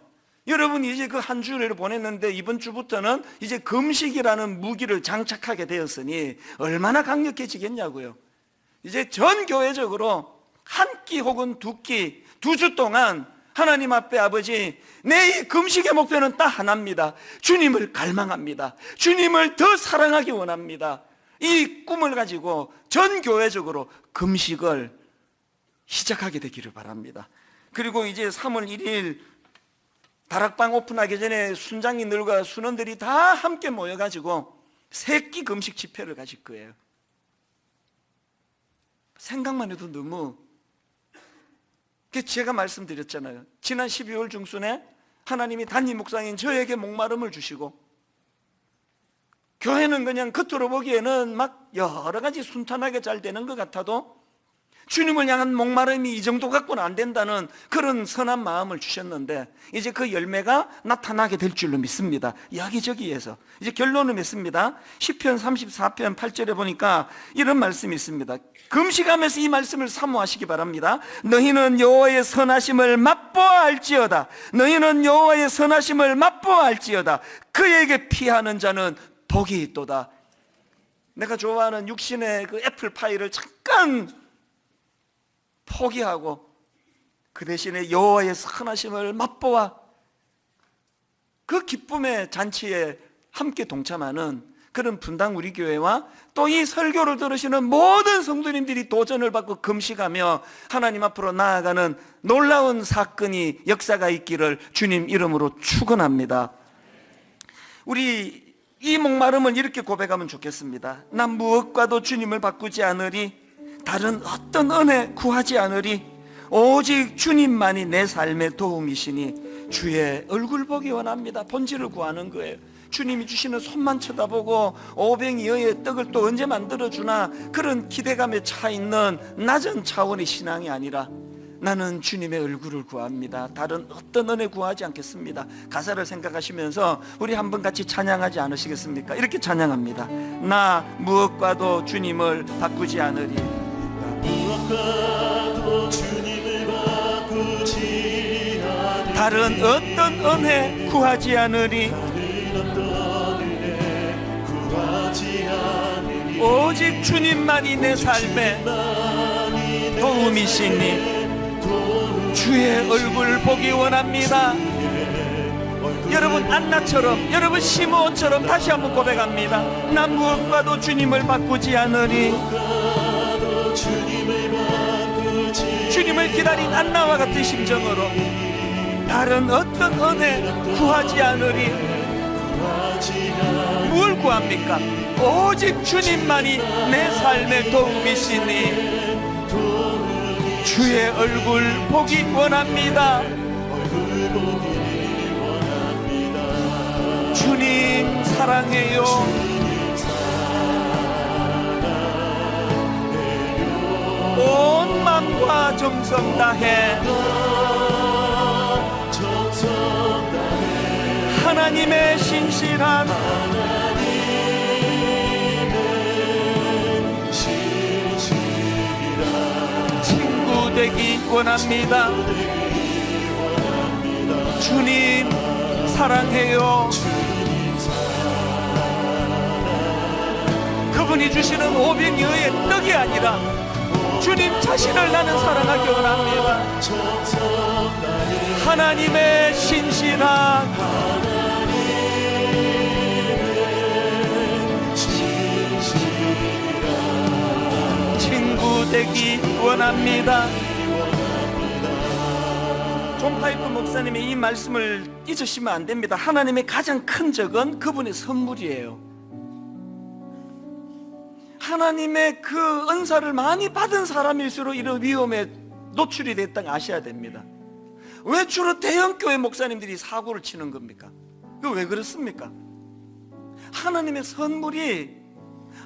여러분, 이제 그 한 주를 보냈는데 이번 주부터는 이제 금식이라는 무기를 장착하게 되었으니 얼마나 강력해지겠냐고요. 이제 전 교회적으로 한 끼 혹은 두 끼, 2주 동안 하나님 앞에, 아버지, 내 이 금식의 목표는 딱 하나입니다. 주님을 갈망합니다. 주님을 더 사랑하기 원합니다. 이 꿈을 가지고 전 교회적으로 금식을 시작하게 되기를 바랍니다. 그리고 이제 3월 1일 다락방 오픈하기 전에 순장님들과 순원들이 다 함께 모여가지고 새끼 금식 집회를 가질 거예요. 생각만 해도 너무, 제가 말씀드렸잖아요. 지난 12월 중순에 하나님이 단임 목사인 저에게 목마름을 주시고, 교회는 그냥 겉으로 보기에는 막 여러 가지 순탄하게 잘 되는 것 같아도 주님을 향한 목마름이 이 정도 갖고는 안 된다는 그런 선한 마음을 주셨는데, 이제 그 열매가 나타나게 될 줄로 믿습니다. 여기저기에서. 이제 결론을 맺습니다. 시편 34편 8절에 보니까 이런 말씀이 있습니다. 금식하면서 이 말씀을 사모하시기 바랍니다. 너희는 여호와의 선하심을 맛보아 알지어다. 너희는 여호와의 선하심을 맛보아 알지어다. 그에게 피하는 자는 복이 있도다. 내가 좋아하는 육신의 그 애플파이를 잠깐 포기하고 그 대신에 여호와의 선하심을 맛보아 그 기쁨의 잔치에 함께 동참하는 그런 분당 우리 교회와 또 이 설교를 들으시는 모든 성도님들이 도전을 받고 금식하며 하나님 앞으로 나아가는 놀라운 사건이, 역사가 있기를 주님 이름으로 축원합니다. 우리 이 목마름을 이렇게 고백하면 좋겠습니다. 난 무엇과도 주님을 바꾸지 않으리, 다른 어떤 은혜 구하지 않으리, 오직 주님만이 내 삶의 도움이시니 주의 얼굴 보기 원합니다. 본질을 구하는 거예요. 주님이 주시는 손만 쳐다보고 오병이어의 떡을 또 언제 만들어주나 그런 기대감에 차 있는 낮은 차원의 신앙이 아니라, 나는 주님의 얼굴을 구합니다. 다른 어떤 은혜 구하지 않겠습니다. 가사를 생각하시면서 우리 한번 같이 찬양하지 않으시겠습니까? 이렇게 찬양합니다. 나 무엇과도 주님을 바꾸지 않으리. 무엇과도 주님을 바꾸지 않으리. 다른 어떤 은혜 구하지 않으리. 다른 어떤 은혜 구하지 않으리. 오직 주님만이 내 삶의 도움이시니 주의 얼굴 보기 원합니다. 여러분 안나처럼, 여러분 시므온처럼 다시 한번 고백합니다. 난 무엇과도 주님을 바꾸지 않으리. 주님을 기다린 안나와 같은 심정으로 다른 어떤 은혜 구하지 않으리. 뭘 구합니까? 오직 주님만이 내 삶의 도움이시니 주의 얼굴 보기 원합니다. 주님 사랑해요. 온 마음과 정성 다해 하나님의 신실한 친구 되기 원합니다. 주님 사랑해요. 그분이 주시는 오병이어의 떡이 아니라 주님 자신을 나는 사랑하기 원합니다. 하나님의 신실한 친구 되기 원합니다. 존 파이프 목사님의 이 말씀을 잊으시면 안 됩니다. 하나님의 가장 큰 적은 그분의 선물이에요. 하나님의 그 은사를 많이 받은 사람일수록 이런 위험에 노출이 됐다는 걸 아셔야 됩니다. 왜 주로 대형교회 목사님들이 사고를 치는 겁니까? 왜 그렇습니까? 하나님의 선물이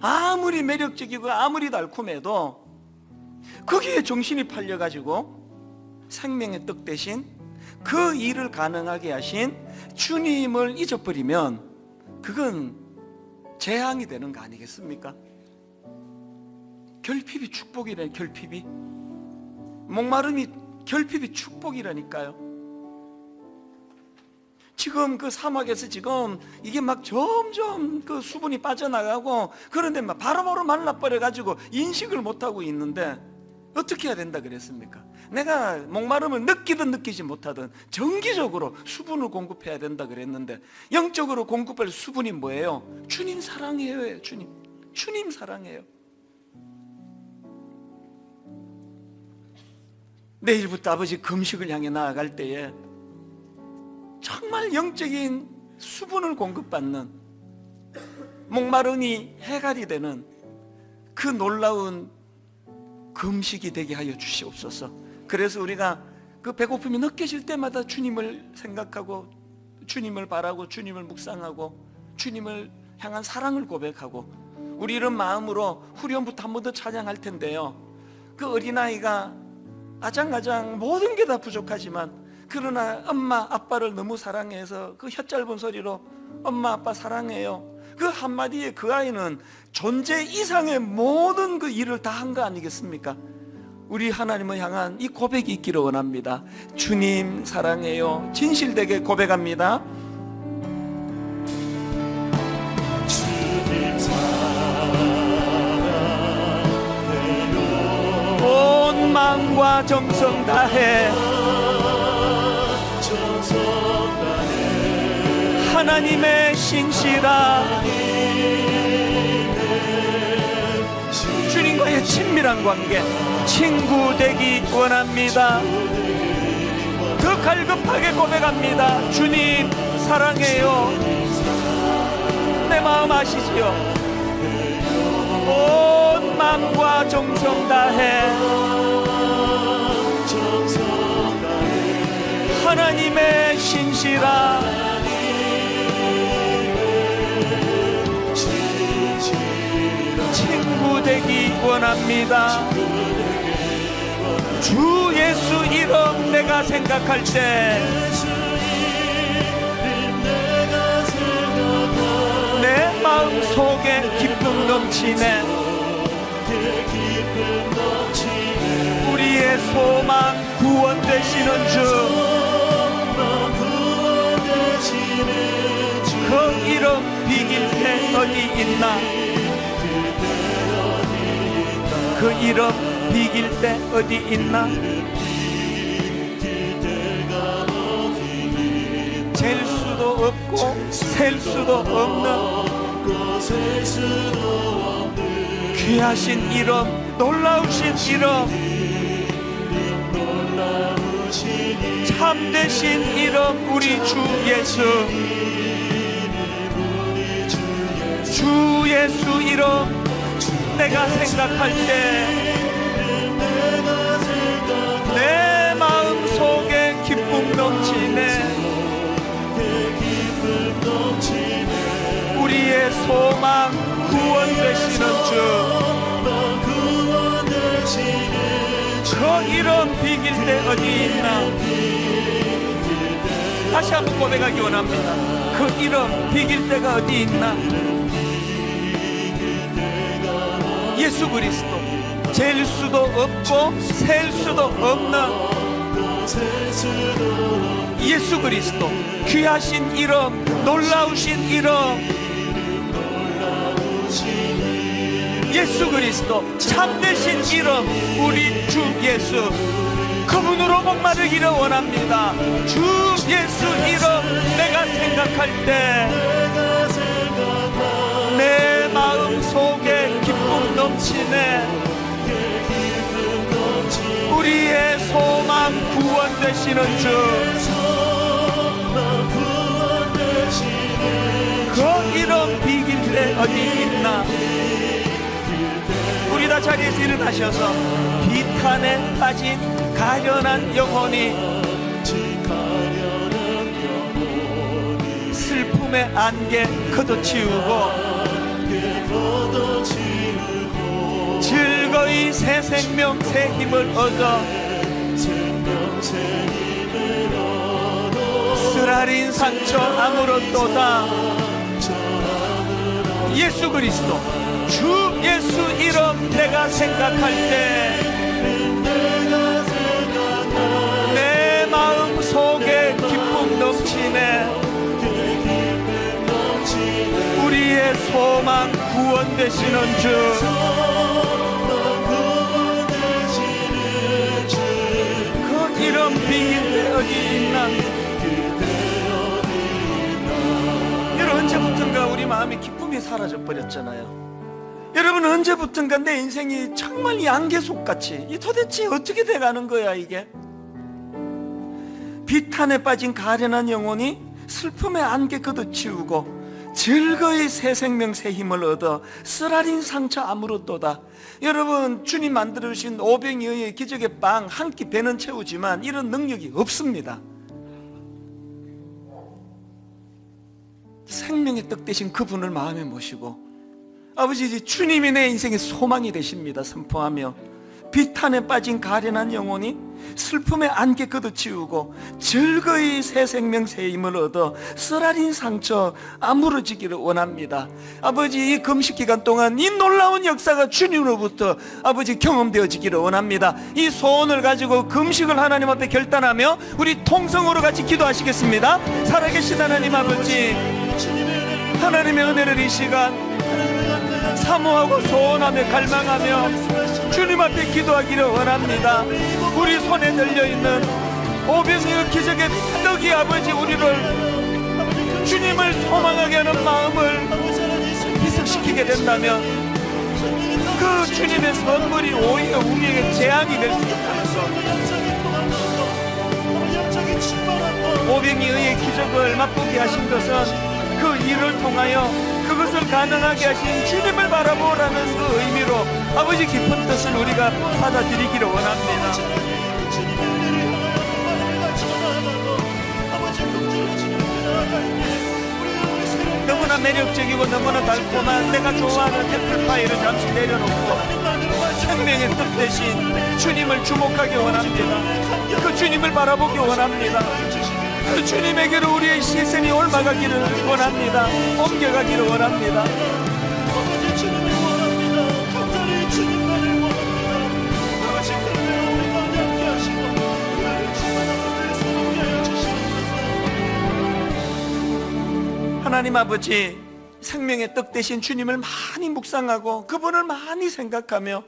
아무리 매력적이고 아무리 달콤해도 거기에 정신이 팔려가지고 생명의 떡 대신 그 일을 가능하게 하신 주님을 잊어버리면 그건 재앙이 되는 거 아니겠습니까? 결핍이 축복이라니. 결핍이 목마름이 결핍이 축복이라니까요. 지금 그 사막에서 지금 이게 막 점점 그 수분이 빠져나가고 그런데 막 바로바로 말라버려 가지고 인식을 못하고 있는데 어떻게 해야 된다 그랬습니까? 내가 목마름을 느끼든 느끼지 못하든 정기적으로 수분을 공급해야 된다 그랬는데 영적으로 공급할 수분이 뭐예요? 주님 사랑해요. 주님 사랑해요. 내일부터 아버지 금식을 향해 나아갈 때에 정말 영적인 수분을 공급받는 목마름이 해갈이 되는 그 놀라운 금식이 되게 하여 주시옵소서. 그래서 우리가 그 배고픔이 느껴질 때마다 주님을 생각하고 주님을 바라고 주님을 묵상하고 주님을 향한 사랑을 고백하고 우리 이런 마음으로 후렴부터 한 번 더 찬양할 텐데요. 그 어린아이가 아장아장 모든 게 다 부족하지만 그러나 엄마 아빠를 너무 사랑해서 그 혀짧은 소리로 엄마 아빠 사랑해요. 그 한마디에 그 아이는 존재 이상의 모든 그 일을 다 한 거 아니겠습니까? 우리 하나님을 향한 이 고백이 있기를 원합니다. 주님 사랑해요. 진실되게 고백합니다. 주님 사랑해요. 온 마음과 정성 다해 하나님의 신실한 주님과의 친밀한 관계, 친구 되기 원합니다. 더 갈급하게 고백합니다. 주님 사랑해요. 내 마음 아시지요? 온 마음과 정성 다해 하나님의 신실한 친구 되기 원합니다. 주 예수 이름 내가 생각할 때 내 마음 속에 기쁨 넘치네. 우리의 소망 구원 되시는 주, 그 이름 비길 때 어디 있나? 그 이름 비길 때 어디 있나? 잴 수도 없고 셀 수도 없는 귀하신 이름, 놀라우신 이름, 참되신 이름 우리 주 예수. 주 예수 이름 내가 생각할 때 내 마음 속에 기쁨 넘치네. 우리의 소망 구원 되시는 주, 그 이름 비길 때 어디 있나? 다시 한번 고백하기 원합니다. 그 이름 비길 때가 어디 있나? 예수 그리스도, 잴 수도 없고 셀 수도 없는 예수 그리스도 귀하신 이름, 놀라우신 이름, 예수 그리스도 참되신 이름, 우리 주 예수, 그분으로 목마르기를 원합니다. 주 예수 이름 내가 생각할 때 내 마음 속에 기쁨 넘치네. 우리의 소망 구원 되시는 주, 그 이름 비길 때 어디 있나. 우리 다 자리에서 일어나셔서 비탄에 빠진 가련한 영혼이, 슬픔의 안개 걷어치우고 즐거이 새 생명 새 힘을 얻어 쓰라린 상처 아물었도다. 예수 그리스도 주 예수 이름 내가 생각할 때 내 마음 속에 기쁨 넘치네. 우리의 소망 구원 되시는 주, 그 이름 비길 때 어디 있나. 여러분, 언제부턴가 우리 마음의 기쁨이 사라져 버렸잖아요. 여러분, 언제부턴가 내 인생이 정말 이 안개 속같이, 이 도대체 어떻게 돼가는 거야 이게. 비탄에 빠진 가련한 영혼이 슬픔의 안개 걷어치우고 즐거이 새 생명 새 힘을 얻어 쓰라린 상처 아물었도다. 여러분, 주님 만들어주신 오병이어의 기적의 빵 한 끼 배는 채우지만 이런 능력이 없습니다. 생명의 떡 대신 그분을 마음에 모시고, 아버지, 주님이 내 인생의 소망이 되십니다 선포하며, 비탄에 빠진 가련한 영혼이 슬픔의 안개 걷어치우고 즐거이 새 생명 새 힘을 얻어 쓰라린 상처 아물어지기를 원합니다. 아버지, 이 금식 기간 동안 이 놀라운 역사가 주님으로부터 아버지 경험되어지기를 원합니다. 이 소원을 가지고 금식을 하나님 앞에 결단하며 우리 통성으로 같이 기도하시겠습니다. 살아계신 하나님 아버지, 하나님의 은혜를 이 시간 사모하고 소원하며 갈망하며 주님 앞에 기도하기를 원합니다. 우리 손에 들려있는 오병이어 기적의 떡이 아버지 우리를 주님을 소망하게 하는 마음을 희석시키게 된다면 그 주님의 선물이 오히려 우리에게 재앙이 될 수 있다면서 오병이어의 기적을 맛보게 하신 것은 그 일을 통하여 그것을 가능하게 하신 주님을 바라보라는 그 의미로 아버지 깊은 뜻을 우리가 받아들이기를 원합니다. 너무나 매력적이고 너무나 달콤한 내가 좋아하는 애플파이를 잠시 내려놓고 생명의 뜻 대신 주님을 주목하기 원합니다. 그 주님을 바라보기 원합니다. 그 주님에게로 우리의 시선이 옮아가기를 원합니다. 옮겨가기를 원합니다. 하나님 아버지, 생명의 떡 대신 주님을 많이 묵상하고 그분을 많이 생각하며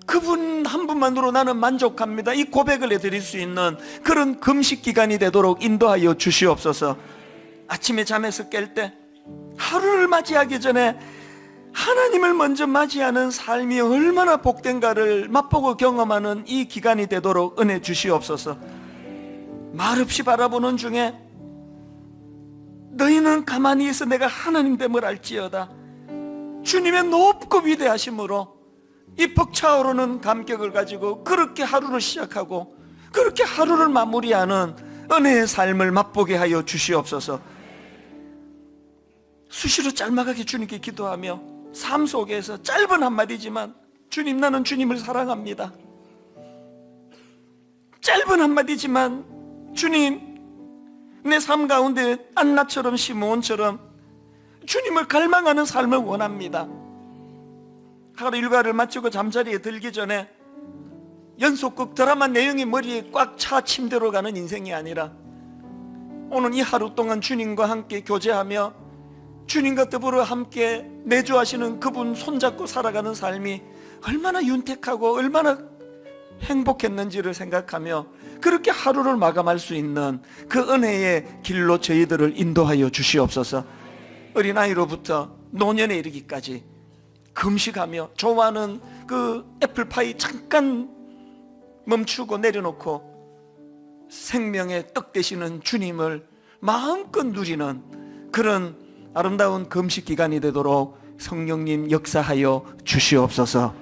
그분 한 분만으로 나는 만족합니다, 이 고백을 해드릴 수 있는 그런 금식 기간이 되도록 인도하여 주시옵소서. 아침에 잠에서 깰 때 하루를 맞이하기 전에 하나님을 먼저 맞이하는 삶이 얼마나 복된가를 맛보고 경험하는 이 기간이 되도록 은혜 주시옵소서. 말없이 바라보는 중에 너희는 가만히 있어 내가 하나님됨을 알지어다. 주님의 높고 위대하심으로 이 벅차오르는 감격을 가지고 그렇게 하루를 시작하고 그렇게 하루를 마무리하는 은혜의 삶을 맛보게 하여 주시옵소서. 수시로 짤막하게 주님께 기도하며 삶 속에서 짧은 한마디지만 주님, 나는 주님을 사랑합니다. 짧은 한마디지만 주님, 내 삶 가운데 안나처럼 시므온처럼 주님을 갈망하는 삶을 원합니다. 하루 일과를 마치고 잠자리에 들기 전에 연속극 드라마 내용이 머리에 꽉 차 침대로 가는 인생이 아니라 오늘 이 하루 동안 주님과 함께 교제하며 주님과 더불어 함께 내주하시는 그분 손잡고 살아가는 삶이 얼마나 윤택하고 얼마나 행복했는지를 생각하며 그렇게 하루를 마감할 수 있는 그 은혜의 길로 저희들을 인도하여 주시옵소서. 어린아이로부터 노년에 이르기까지 금식하며 좋아하는 그 애플파이 잠깐 멈추고 내려놓고 생명의 떡 되시는 주님을 마음껏 누리는 그런 아름다운 금식 기간이 되도록 성령님 역사하여 주시옵소서.